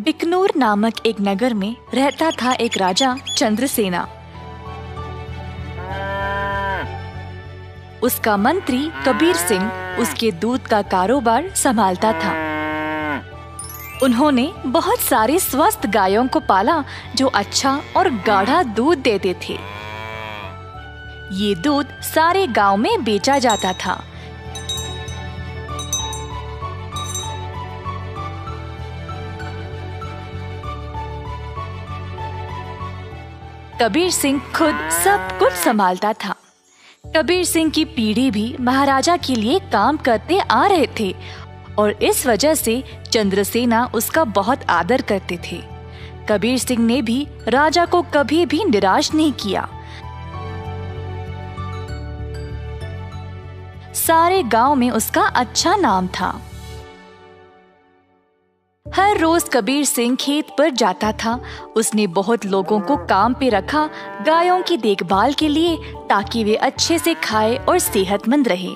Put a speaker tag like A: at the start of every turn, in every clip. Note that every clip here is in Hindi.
A: बिकनूर नामक एक नगर में रहता था एक राजा चंद्रसेना। उसका मंत्री कबीर सिंह उसके दूध का कारोबार संभालता था। उन्होंने बहुत सारे स्वस्थ गायों को पाला जो अच्छा और गाढ़ा दूध देते थे। ये दूध सारे गांव में बेचा जाता था। कबीर सिंह खुद सब कुछ संभालता था। कबीर सिंह की पीढ़ी भी महाराजा के लिए काम करते आ रहे थे और इस वजह से चंद्रसेना उसका बहुत आदर करते थे। कबीर सिंह ने भी राजा को कभी भी निराश नहीं किया। सारे गांव में उसका अच्छा नाम था। हर रोज कबीर सिंह खेत पर जाता था। उसने बहुत लोगों को काम पे रखा गायों की देखभाल के लिए, ताकि वे अच्छे से खाएं और सेहतमंद रहे।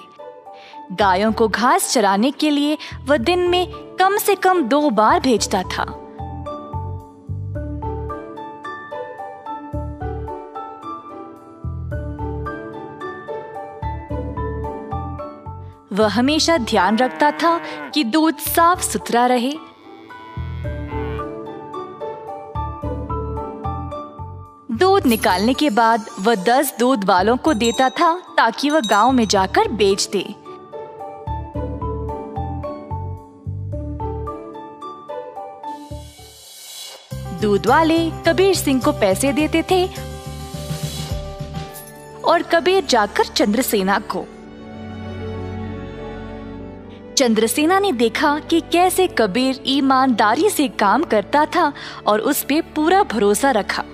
A: गायों को घास चराने के लिए वह दिन में कम से कम 2 बार भेजता था। वह हमेशा ध्यान रखता था कि दूध साफ सुथरा रहे। दूध निकालने के बाद वह 10 दूध वालों को देता था ताकि वह गांव में जाकर बेच दे। दूध वाले कबीर सिंह को पैसे देते थे और कबीर जाकर चंद्रसेना को। चंद्रसेना ने देखा कि कैसे कबीर ईमानदारी से काम करता था और उस पे पूरा भरोसा रखा।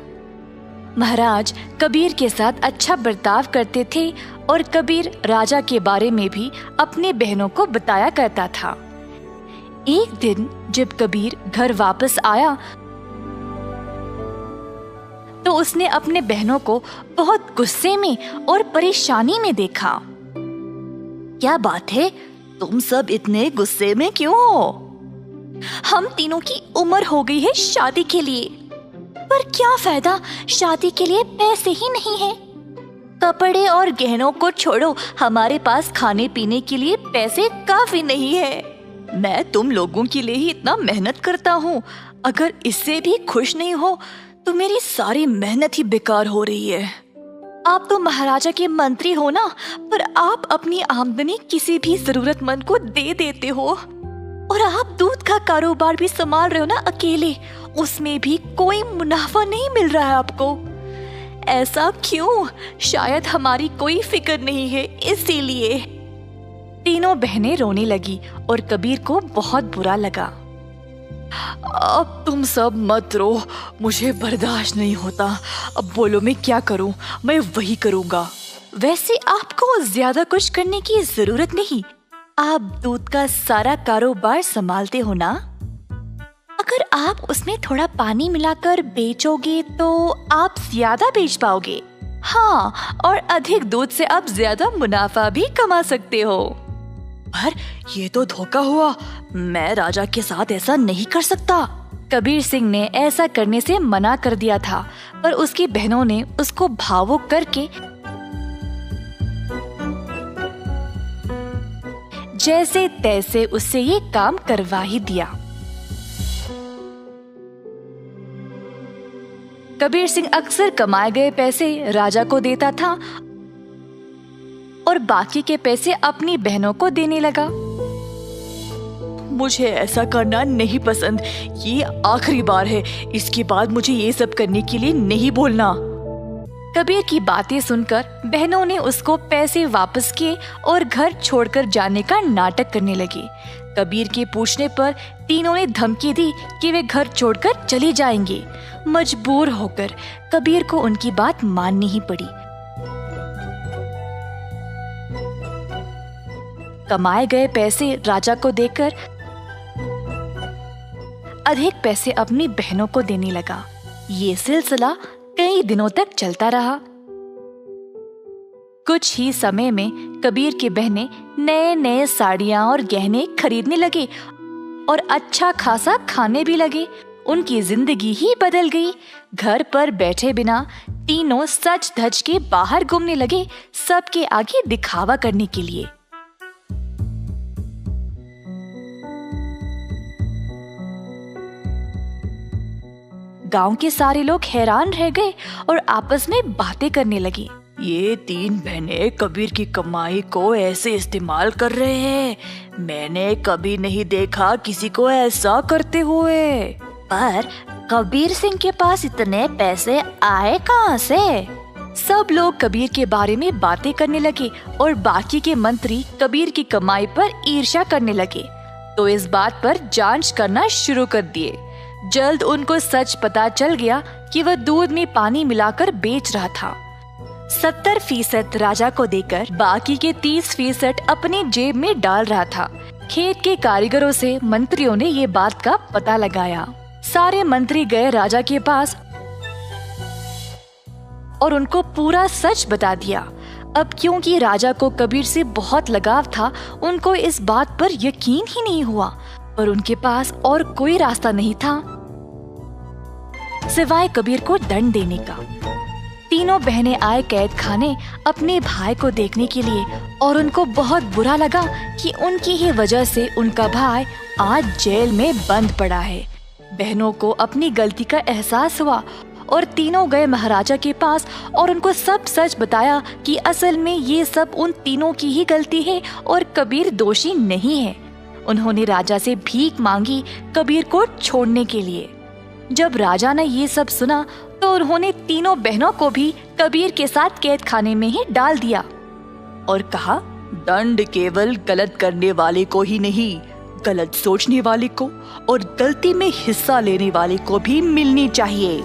A: महाराज कबीर के साथ अच्छा बर्ताव करते थे और कबीर राजा के बारे में भी अपनी बहनों को बताया करता था। एक दिन जब कबीर घर वापस आया तो उसने अपने बहनों को बहुत गुस्से में और परेशानी में देखा। क्या बात है, तुम सब इतने गुस्से में क्यों हो? हम तीनों की उम्र हो गई है शादी के लिए, पर क्या फायदा, शादी के लिए पैसे ही नहीं है। कपड़े और गहनों को छोड़ो, हमारे पास खाने पीने के लिए पैसे काफी नहीं है। मैं तुम लोगों के लिए ही इतना मेहनत करता हूँ, अगर इससे भी खुश नहीं हो तो मेरी सारी मेहनत ही बेकार हो रही है। आप तो महाराजा के मंत्री हो ना, पर आप अपनी आमदनी किसी भी जरूरतमंद को दे देते हो। और आप दूध का कारोबार भी संभाल रहे हो ना अकेले, उसमें भी कोई मुनाफा नहीं मिल रहा है आपको। ऐसा क्यों? शायद हमारी कोई फिक्र नहीं है, इसीलिए। तीनों बहनें रोने लगी और कबीर को बहुत बुरा लगा। अब तुम सब मत रो, मुझे बर्दाश्त नहीं होता। अब बोलो मैं क्या करूं? मैं वही करूंगा। वैसे आपको ज्यादा कुछ करने की जरूरत नहीं, आप दूध का सारा कारोबार संभालते हो ना। अगर आप उसमें थोड़ा पानी मिलाकर बेचोगे तो आप ज्यादा बेच पाओगे। हाँ, और अधिक दूध से आप ज्यादा मुनाफा भी कमा सकते हो। पर ये तो धोखा हुआ, मैं राजा के साथ ऐसा नहीं कर सकता। कबीर सिंह ने ऐसा करने से मना कर दिया था, पर उसकी बहनों ने उसको भावुक करके जैसे तैसे उससे ये काम करवा ही दिया। कबीर सिंह अक्सर कमाए गए पैसे राजा को देता था और बाकी के पैसे अपनी बहनों को देने लगा। मुझे ऐसा करना नहीं पसंद, ये आखिरी बार है, इसके बाद मुझे ये सब करने के लिए नहीं बोलना। कबीर की बातें सुनकर बहनों ने उसको पैसे वापस किए और घर छोड़कर जाने का नाटक करने लगी। कबीर के पूछने पर तीनों ने धमकी दी कि वे घर छोड़कर चले जाएंगे। मजबूर होकर कबीर को उनकी बात माननी ही पड़ी। कमाए गए पैसे राजा को देकर अधिक पैसे अपनी बहनों को देने लगा। ये सिलसिला कई दिनों तक चलता रहा। कुछ ही समय में कबीर की बहनें नए नए साड़ियां और गहने खरीदने लगे और अच्छा खासा खाने भी लगे। उनकी जिंदगी ही बदल गई। घर पर बैठे बिना तीनों सज धज के बाहर घूमने लगे, सबके आगे दिखावा करने के लिए। गांव के सारे लोग हैरान रह गए और आपस में बातें करने लगी। ये तीन बहनें कबीर की कमाई को ऐसे इस्तेमाल कर रहे हैं। मैंने कभी नहीं देखा किसी को ऐसा करते हुए। पर कबीर सिंह के पास इतने पैसे आए कहाँ से? सब लोग कबीर के बारे में बातें करने लगे और बाकी के मंत्री कबीर की कमाई पर ईर्ष्या करने लगे, तो इस बात पर जांच करना शुरू कर दिए। जल्द उनको सच पता चल गया कि वह दूध में पानी मिलाकर बेच रहा था। 70% राजा को देकर बाकी के 30% अपनी जेब में डाल रहा था। खेत के कारीगरों से मंत्रियों ने ये बात का पता लगाया। सारे मंत्री गए राजा के पास और उनको पूरा सच बता दिया। अब क्योंकि राजा को कबीर से बहुत लगाव था, उनको इस बात पर यकीन ही नहीं हुआ, पर उनके पास और कोई रास्ता नहीं था सिवाय कबीर को दंड देने का। तीनों बहनें आए कैद खाने अपने भाई को देखने के लिए और उनको बहुत बुरा लगा कि उनकी ही वजह से उनका भाई आज जेल में बंद पड़ा है। बहनों को अपनी गलती का एहसास हुआ और तीनों गए महाराजा के पास और उनको सब सच बताया कि असल में ये सब उन तीनों की ही गलती है और कबीर दोषी नहीं है। उन्होंने राजा से भीख मांगी कबीर को छोड़ने के लिए। जब राजा ने ये सब सुना तो उन्होंने तीनों बहनों को भी कबीर के साथ कैद खाने में ही डाल दिया और कहा, दंड केवल गलत करने वाले को ही नहीं, गलत सोचने वाले को और गलती में हिस्सा लेने वाले को भी मिलनी चाहिए।